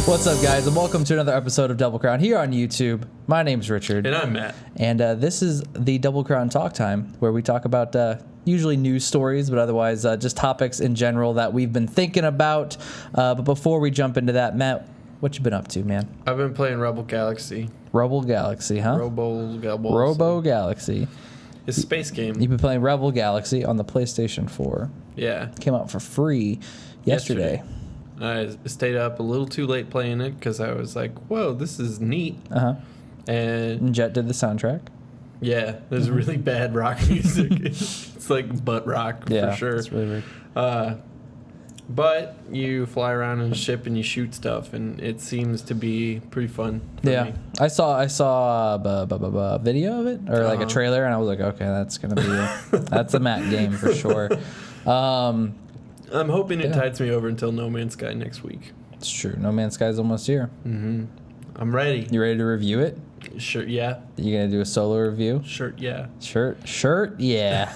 What's up, guys, and welcome to another episode of Double Crown here on YouTube. My name's Richard. And I'm Matt. And this is the Double Crown Talk Time, where we talk about usually news stories, but otherwise just topics in general that we've been thinking about. But before we jump into that, Matt, what you been up to, man? I've been playing Rebel Galaxy. Rebel Galaxy, huh? Robo Galaxy. It's a space game. You've been playing Rebel Galaxy on the PlayStation 4. Yeah. Came out for free yesterday. I stayed up a little too late playing it because I was like, whoa, this is neat. Uh-huh. And Jet did the soundtrack. Yeah, there's really bad rock music. It's like butt rock for sure. It's really weird. But you fly around in a ship and you shoot stuff, and it seems to be pretty fun for me. I saw a video of it, or like a trailer, and I was like, okay, that's gonna be that's a Matt game for sure. I'm hoping it tides me over until No Man's Sky next week. It's true. No Man's Sky is almost here. Mm-hmm. I'm ready. You ready to review it? Sure, yeah. You gonna do a solo review? Shirt, yeah. Shirt, yeah.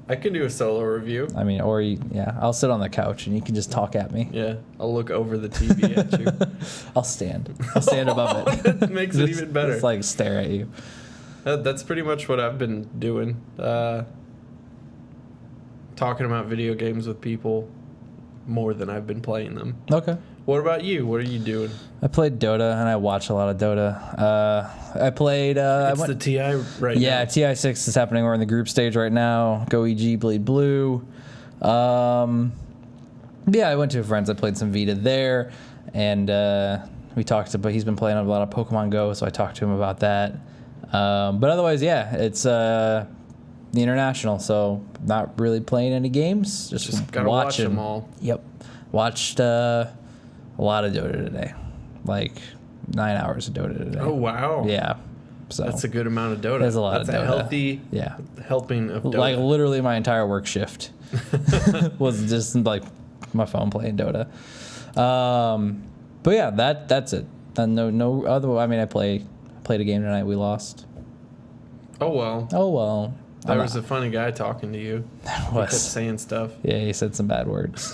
I can do a solo review. I mean, I'll sit on the couch and you can just talk at me. Yeah, I'll look over the TV at you. I'll stand above it. That makes it even better. Just like stare at you. That's pretty much what I've been doing. Talking about video games with people more than I've been playing them. Okay. What about you? What are you doing? I played Dota, and I watch a lot of Dota. I played... it's the TI right now. Yeah, TI 6 is happening. We're in the group stage right now. Go EG, Bleed Blue. Yeah, I went to a friend's. I played some Vita there, and we talked about... He's been playing a lot of Pokemon Go, so I talked to him about that. But otherwise, yeah, it's the International, so not really playing any games. Just gotta watch them all. Yep. Watched... a lot of Dota today, like 9 hours of Dota today. Oh wow! Yeah, so that's a good amount of Dota. There's a lot of Dota. A healthy helping of Dota. Like literally my entire work shift was just like my phone playing Dota. But yeah, that's it. No other. I mean, I played a game tonight. We lost. Oh well. There was a funny guy talking to you. He kept saying stuff. Yeah, he said some bad words.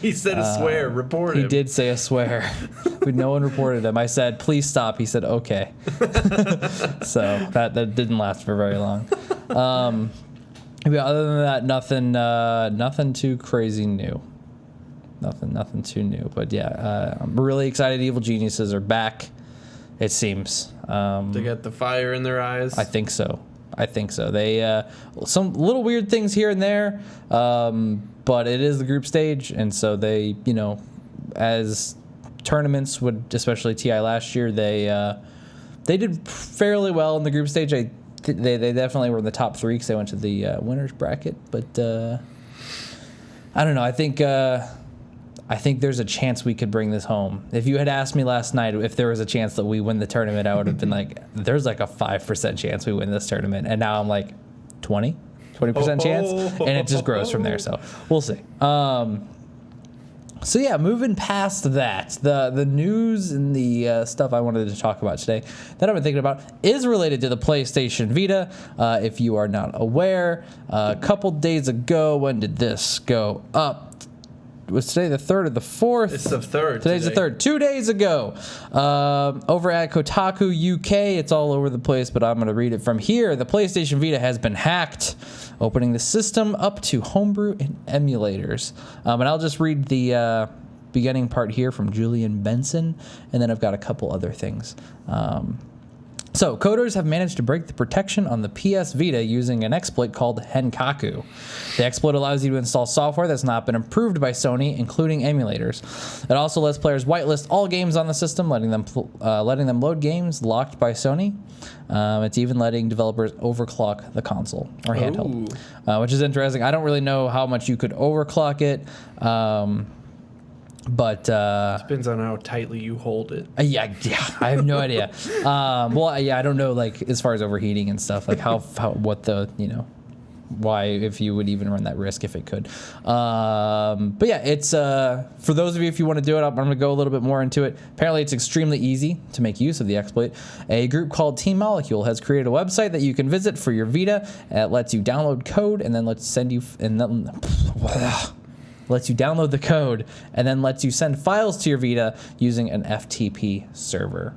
He said a swear. Report him. He did say a swear. But no one reported him. I said, please stop. He said, okay. So that didn't last for very long. Yeah, other than that, nothing too crazy new. Nothing too new. But yeah, I'm really excited. Evil Geniuses are back, it seems. They got the fire in their eyes. I think so. They some little weird things here and there, but it is the group stage, and so they, as tournaments would, especially TI last year, they did fairly well in the group stage. They definitely were in the top 3 because they went to the winners bracket. But I don't know. I think there's a chance we could bring this home. If you had asked me last night if there was a chance that we win the tournament, I would have been like, there's like a 5% chance we win this tournament. And now I'm like, 20% chance? And it just grows from there. So we'll see. So yeah, moving past that, the news and the stuff I wanted to talk about today that I've been thinking about is related to the PlayStation Vita. If you are not aware, a couple days ago, when did this go up? Was today the 3rd or the 4th? It's the 3rd. Today's the 3rd. 2 days ago, over at Kotaku UK, it's all over the place, but I'm going to read it from here. The PlayStation Vita has been hacked, opening the system up to homebrew and emulators. And I'll just read the beginning part here from Julian Benson, and then I've got a couple other things. So, coders have managed to break the protection on the PS Vita using an exploit called HENkaku. The exploit allows you to install software that's not been approved by Sony, including emulators. It also lets players whitelist all games on the system, letting them load games locked by Sony. It's even letting developers overclock the console or handheld, which is interesting. I don't really know how much you could overclock it. But depends on how tightly you hold it. Yeah, I have no idea. I don't know, like, as far as overheating and stuff, like why, if you would even run that risk if it could. But yeah, it's for those of you, if you want to do it, I'm going to go a little bit more into it. Apparently, it's extremely easy to make use of the exploit. A group called Team Molecule has created a website that you can visit for your Vita. It lets you download code and then lets you download the code, and then lets you send files to your Vita using an FTP server.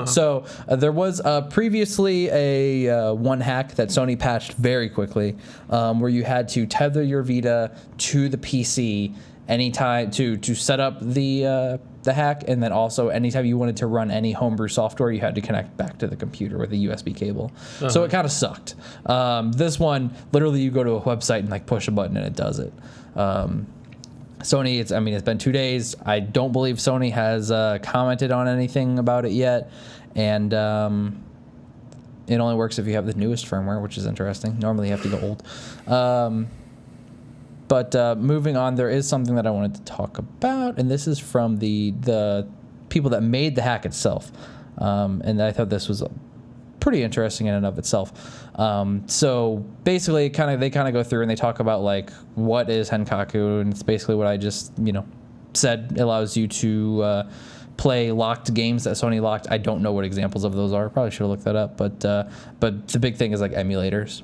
So there was previously a one hack that Sony patched very quickly, where you had to tether your Vita to the PC anytime to set up the hack, and then also anytime you wanted to run any homebrew software, you had to connect back to the computer with a USB cable. So it kind of sucked. This one, literally, you go to a website and like push a button and it does it. Sony, it's been 2 days. I don't believe Sony has commented on anything about it yet, and it only works if you have the newest firmware, which is interesting. Normally, you have to go old. But moving on, there is something that I wanted to talk about, and this is from the people that made the hack itself, and I thought this was pretty interesting in and of itself. So basically, they kind of go through and they talk about like what is HENkaku, and it's basically what I just said. It allows you to play locked games that Sony locked. I don't know what examples of those are. Probably should have looked that up. But the big thing is like emulators.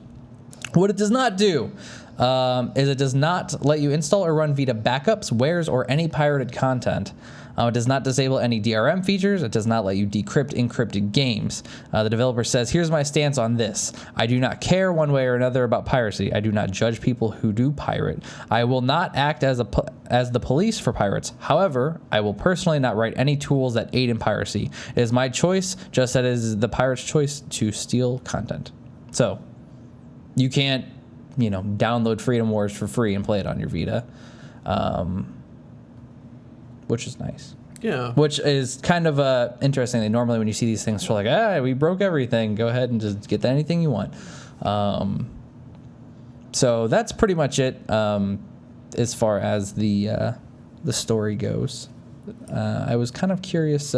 What it does not do is it does not let you install or run Vita backups, wares, or any pirated content. It does not disable any DRM features. It does not let you decrypt encrypted games. The developer says, here's my stance on this. I do not care one way or another about piracy. I do not judge people who do pirate. I will not act as the police for pirates. However, I will personally not write any tools that aid in piracy. It is my choice, just as it is the pirate's choice to steal content. So, you can't, download Freedom Wars for free and play it on your Vita. Which is nice. Yeah. Which is kind of interesting. Normally when you see these things, you're like, we broke everything. Go ahead and just get anything you want. So that's pretty much it as far as the story goes. I was kind of curious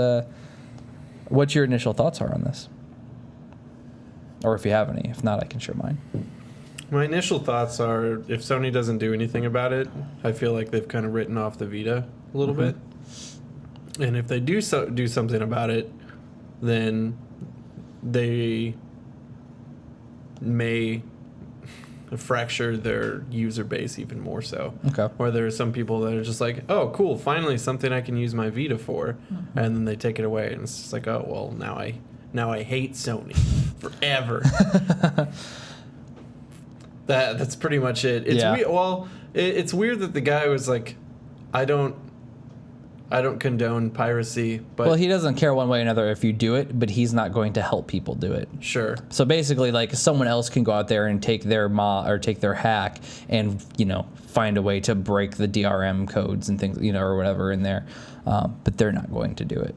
what your initial thoughts are on this. Or if you have any. If not, I can share mine. My initial thoughts are, if Sony doesn't do anything about it, I feel like they've kind of written off the Vita a little bit. And if they do something about it, then they may fracture their user base even more so. Okay. Or there are some people that are just like, oh, cool, finally something I can use my Vita for. And then they take it away, and it's just like, oh, well, now I hate Sony forever. That's pretty much it. It's weird. Well, it's weird that the guy was like, I don't condone piracy, but he doesn't care one way or another if you do it, but he's not going to help people do it. Sure. So basically, like, someone else can go out there and take their take their hack and find a way to break the DRM codes and things, or whatever in there, but they're not going to do it.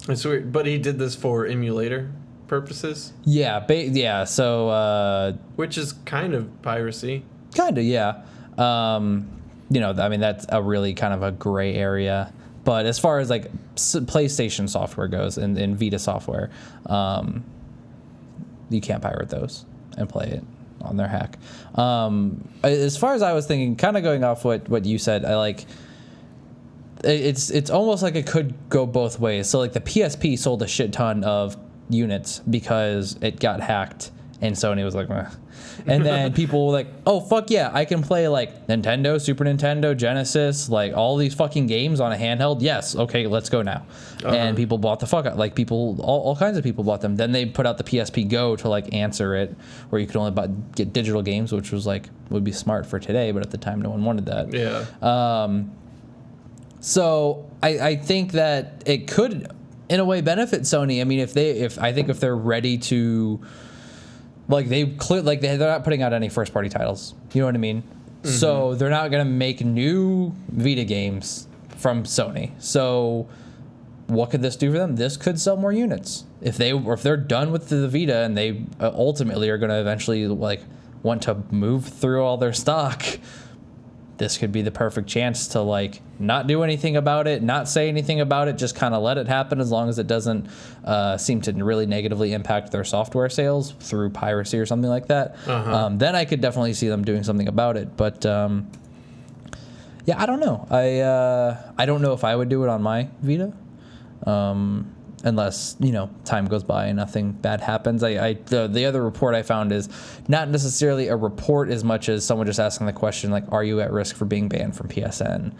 It's weird, but he did this for emulator purposes. Yeah, So which is kind of piracy. Kind of, yeah. That's a really kind of a gray area. But as far as like PlayStation software goes and Vita software, you can't pirate those and play it on their hack. As far as I was thinking, kind of going off what you said, I like. It's almost like it could go both ways. So like the PSP sold a shit ton of units because it got hacked, and Sony was like, meh. And then people were like, oh fuck yeah, I can play like Nintendo, Super Nintendo, Genesis, like all these fucking games on a handheld. Yes, okay, let's go now. And people bought the fuck out. Like people, all kinds of people bought them. Then they put out the PSP Go to like answer it, where you could only get digital games, which was like would be smart for today, but at the time no one wanted that. Yeah. So I think that it could, in a way, benefit Sony. I mean, if they're ready to, like they're not putting out any first party titles. You know what I mean? Mm-hmm. So they're not gonna make new Vita games from Sony. So what could this do for them? This could sell more units if they're done with the Vita and they ultimately are gonna eventually like want to move through all their stock. This could be the perfect chance to like not do anything about it, not say anything about it, just kind of let it happen as long as it doesn't seem to really negatively impact their software sales through piracy or something like that. Then I could definitely see them doing something about it. But yeah, I don't know. I don't know if I would do it on my Vita. unless, you know, time goes by and nothing bad happens. The other report I found is not necessarily a report as much as someone just asking the question, like, are you at risk for being banned from PSN?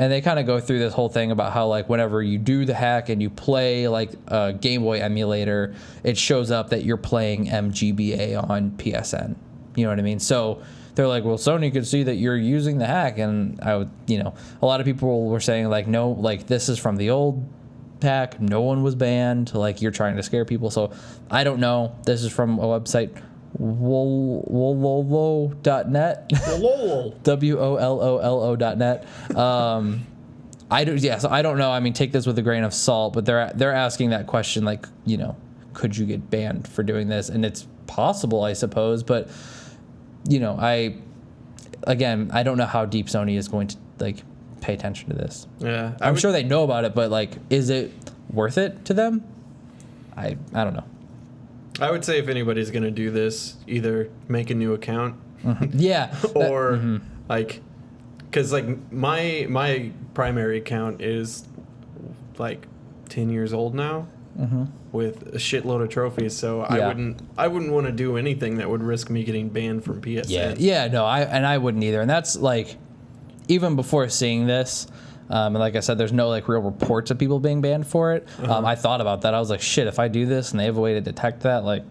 And they kind of go through this whole thing about how, like, whenever you do the hack and you play like a Game Boy emulator, it shows up that you're playing MGBA on PSN. You know what I mean? So they're like, well, Sony could see that you're using the hack. And I would, you know, a lot of people were saying, like, no, like, this is from the old hack. No one was banned. Like, you're trying to scare people. So I don't know. This is from a website, wololo.net. WOLOLO.net. So I don't know. I mean, take this with a grain of salt, but they're asking that question, like, you know, could you get banned for doing this? And it's possible, I suppose, but, you know, I don't know how deep Sony is going to, like, pay attention to this. Yeah, I'm sure they know about it, but, like, is it worth it to them? I don't know. I would say if anybody's gonna do this, either make a new account, yeah, or like, because like my primary account is like 10 years old now, with a shitload of trophies. So I wouldn't want to do anything that would risk me getting banned from PSN. Yeah, no, I wouldn't either. And that's like, even before seeing this. And like I said, there's no like real reports of people being banned for it. I thought about that. I was like, shit, if I do this and they have a way to detect that, like,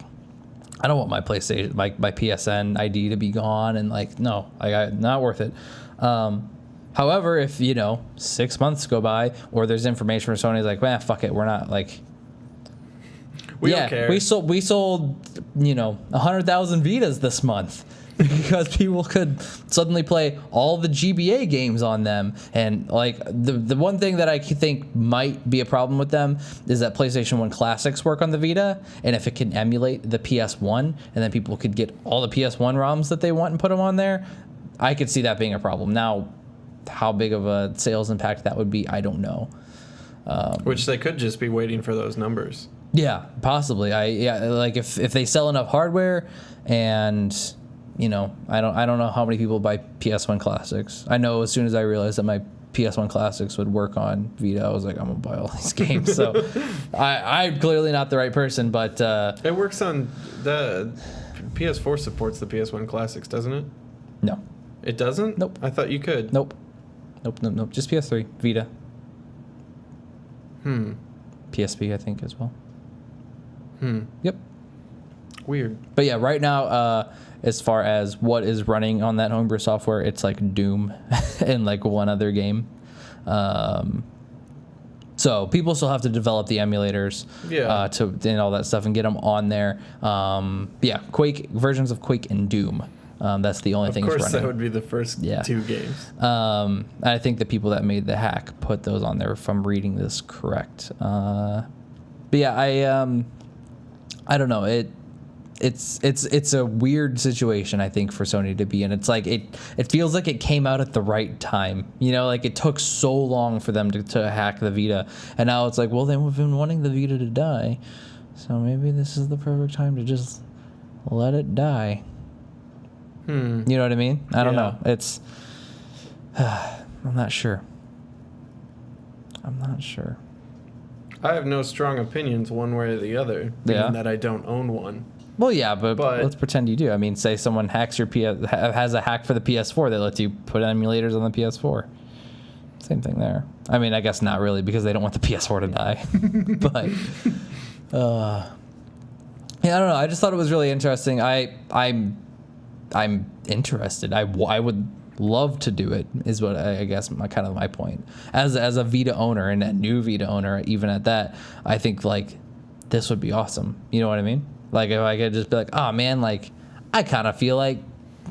I don't want my PlayStation, my PSN ID to be gone. And like, no, not worth it. However, if, you know, 6 months go by or there's information from Sony's like, man, fuck it, we're not like, we don't care. We sold, you know, 100,000 Vitas this month. Because people could suddenly play all the GBA games on them. And like the one thing that I think might be a problem with them is that PlayStation 1 Classics work on the Vita, and if it can emulate the PS1 and then people could get all the PS1 ROMs that they want and put them on there, I could see that being a problem. Now, how big of a sales impact that would be, I don't know. Which they could just be waiting for those numbers. Yeah, possibly. Like if they sell enough hardware and, you know, I don't know how many people buy PS1 Classics. I know as soon as I realized that my PS1 Classics would work on Vita, I was like, I'm gonna buy all these games. So I'm clearly not the right person, but it works on the PS4 supports the PS1 Classics, doesn't it? No, it doesn't. Nope. I thought you could. Nope. Just PS3, Vita. PSP, I think, as well. Yep. Weird. But yeah, right now, as far as what is running on that homebrew software, it's like Doom and like one other game. So people still have to develop the emulators, and all that stuff and get them on there. Quake versions of Quake and Doom. That's the only thing that's running. Of course, that would be the first two games. I think the people that made the hack put those on there, if I'm reading this correct. I don't know. It's a weird situation, I think, for Sony to be in. It's like it feels like it came out at the right time. You know, like it took so long for them to hack the Vita, and now it's like, well, they've been wanting the Vita to die, so maybe this is the perfect time to just let it die. You know what I mean? I don't know. It's I'm not sure. I have no strong opinions one way or the other, being that I don't own one. Well, yeah, but let's pretend you do. I mean, say someone hacks your has a hack for the PS4 that lets you put emulators on the PS4. Same thing there. I mean, I guess not really, because they don't want the PS4 to die. But I don't know. I just thought it was really interesting. I'm interested. I would love to do it, is what I guess my point. As a Vita owner and a new Vita owner, even at that, I think like this would be awesome. You know what I mean? Like if I could just be like, oh man, like I kind of feel like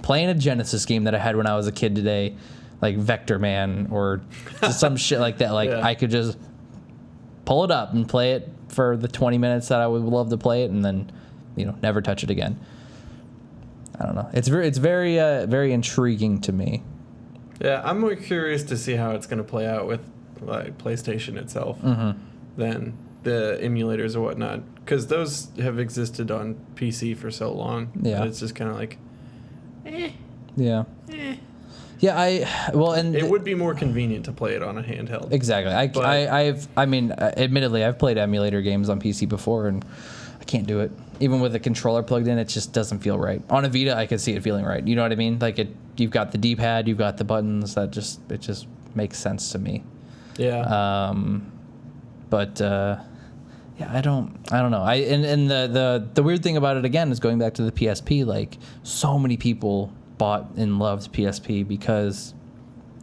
playing a Genesis game that I had when I was a kid today, like Vector Man or some shit like that. Like I could just pull it up and play it for the 20 minutes that I would love to play it, and then, you know, never touch it again. I don't know. It's very intriguing to me. Yeah, I'm more curious to see how it's going to play out with like PlayStation itself than the emulators or whatnot, because those have existed on PC for so long. Yeah, it's just kind of like, Yeah. Yeah, and it would be more convenient to play it on a handheld. Exactly. Admittedly, I've played emulator games on PC before, and I can't do it. Even with the controller plugged in, it just doesn't feel right. On a Vita, I could see it feeling right. You know what I mean? Like you've got the D-pad, you've got the buttons. It just makes sense to me. Yeah. Yeah, I don't know. And the weird thing about it again is going back to the PSP. Like, so many people bought and loved PSP because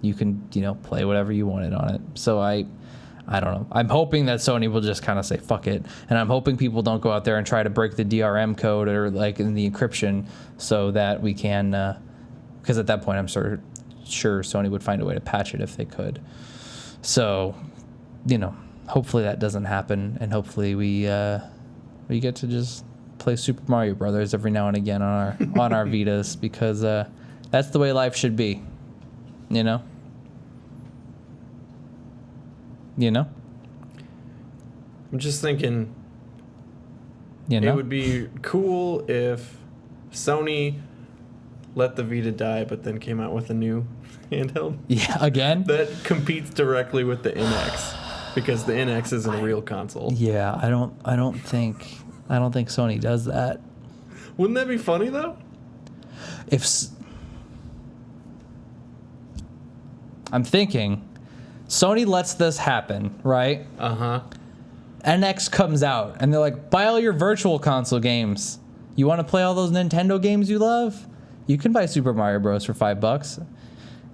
you can play whatever you wanted on it. So I don't know. I'm hoping that Sony will just kind of say fuck it, and I'm hoping people don't go out there and try to break the DRM code or like in the encryption, so that we can. Because at that point, I'm sure Sony would find a way to patch it if they could. So, hopefully that doesn't happen, and hopefully we get to just play Super Mario Brothers every now and again on our Vitas, because that's the way life should be, I'm just thinking, it would be cool if Sony let the Vita die, but then came out with a new handheld. Yeah, again? That competes directly with the NX, because the NX isn't a real console. Yeah, I don't think Sony does that. Wouldn't that be funny though? I'm thinking Sony lets this happen, right? Uh-huh. NX comes out and they're like, buy all your virtual console games. You want to play all those Nintendo games you love? You can buy Super Mario Bros. For $5.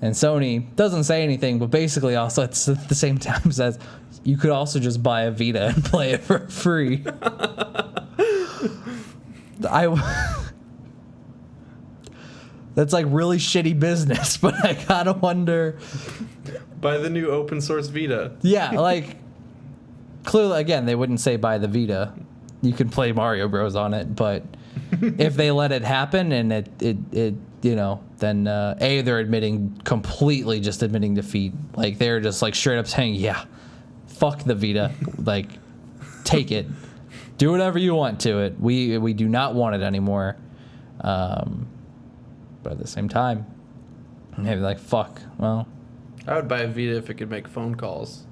And Sony doesn't say anything, but basically also at the same time says, you could also just buy a Vita and play it for free. That's like really shitty business, but I gotta wonder. Buy the new open source Vita. Yeah, like, clearly, again, they wouldn't say buy the Vita. You can play Mario Bros. On it, but if they let it happen and it then they're completely admitting defeat. Like, they're just like straight up saying, yeah, fuck the Vita. Like, take it. Do whatever you want to it. We do not want it anymore. But at the same time, maybe like, fuck, well. I would buy a Vita if it could make phone calls.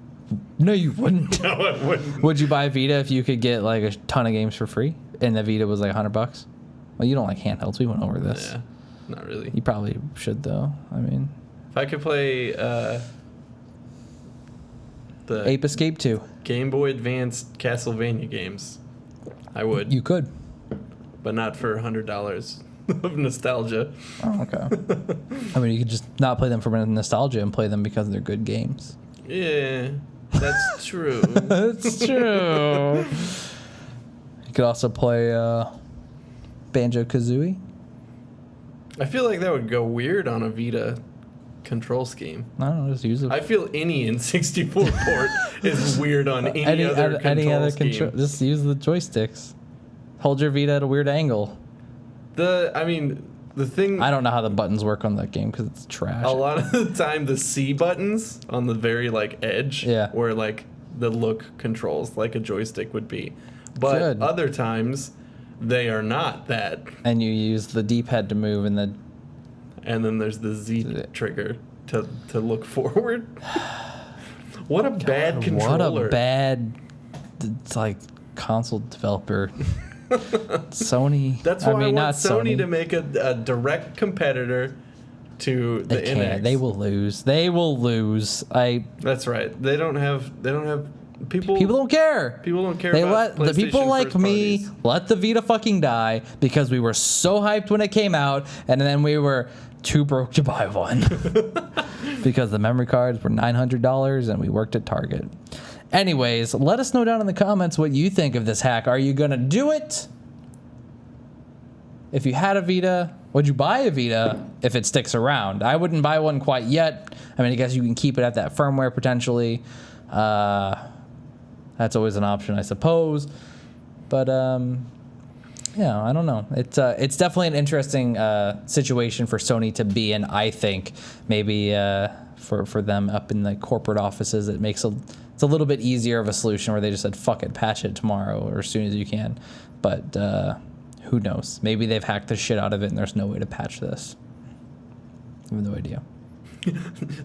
No, you wouldn't. No, I wouldn't. Would you buy a Vita if you could get like a ton of games for free and the Vita was like $100? Well, you don't like handhelds. We went over this. Yeah, not really. You probably should, though. I mean, if I could play the Ape Escape 2, Game Boy Advance Castlevania games, I would. You could, but not for $100 of nostalgia. Oh, okay. I mean, you could just not play them for nostalgia and play them because they're good games. Yeah, that's true. That's true. You could also play Banjo-Kazooie. I feel like that would go weird on a Vita control scheme. I don't know, just use it. I feel any N64 port is weird on any other control scheme. Just use the joysticks. Hold your Vita at a weird angle. The thing... I don't know how the buttons work on that game because it's trash. A lot of the time, the C buttons on the very, edge, yeah, where, the look controls, like a joystick would be. But other times, they are not that. And you use the D-pad to move and then there's the Z trigger to look forward. What a bad controller. What a bad, console developer. Sony. That's why I want Sony to make a direct competitor to the NX. They will lose. They will lose. That's right. They don't have people. People don't care. People don't care. They about let the people like me parties. let the Vita fucking die because we were so hyped when it came out, and then we were too broke to buy one because the memory cards were $900 and we worked at Target. Anyways, let us know down in the comments what you think of this hack. Are you going to do it? If you had a Vita, would you buy a Vita if it sticks around? I wouldn't buy one quite yet. I mean, I guess you can keep it at that firmware potentially. That's always an option, I suppose. But, yeah, I don't know. It's definitely an interesting situation for Sony to be in, I think. Maybe for them up in the corporate offices, it's a little bit easier of a solution where they just said, fuck it, patch it tomorrow or as soon as you can. But who knows? Maybe they've hacked the shit out of it and there's no way to patch this. I have no idea.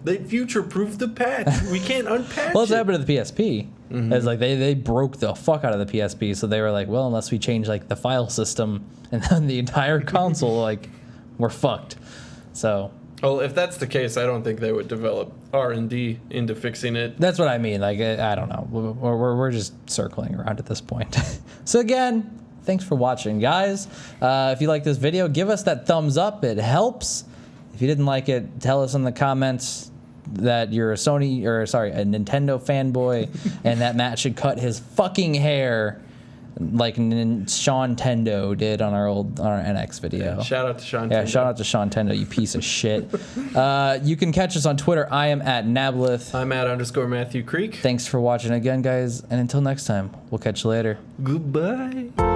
They future-proof the patch. We can't unpatch Well, it's it. happened to the PSP. It's like they broke the fuck out of the PSP, so they were like, well, unless we change like the file system and then the entire console, like we're fucked. So Well, if that's the case, I don't think they would develop R&D into fixing it. that's what I mean. Like I don't know. We're just circling around at this point. So again, thanks for watching, guys. If you like this video, give us that thumbs up. It helps. If you didn't like it, tell us in the comments that you're a Nintendo fanboy and that Matt should cut his fucking hair like Sean Tendo did on our NX video. Yeah, shout out to Sean Yeah, Tendo. shout out to Sean Tendo, you piece of shit. You can catch us on Twitter. I am at Nablith. I'm at _Matthew Creek. Thanks for watching again, guys. And until next time, we'll catch you later. Goodbye.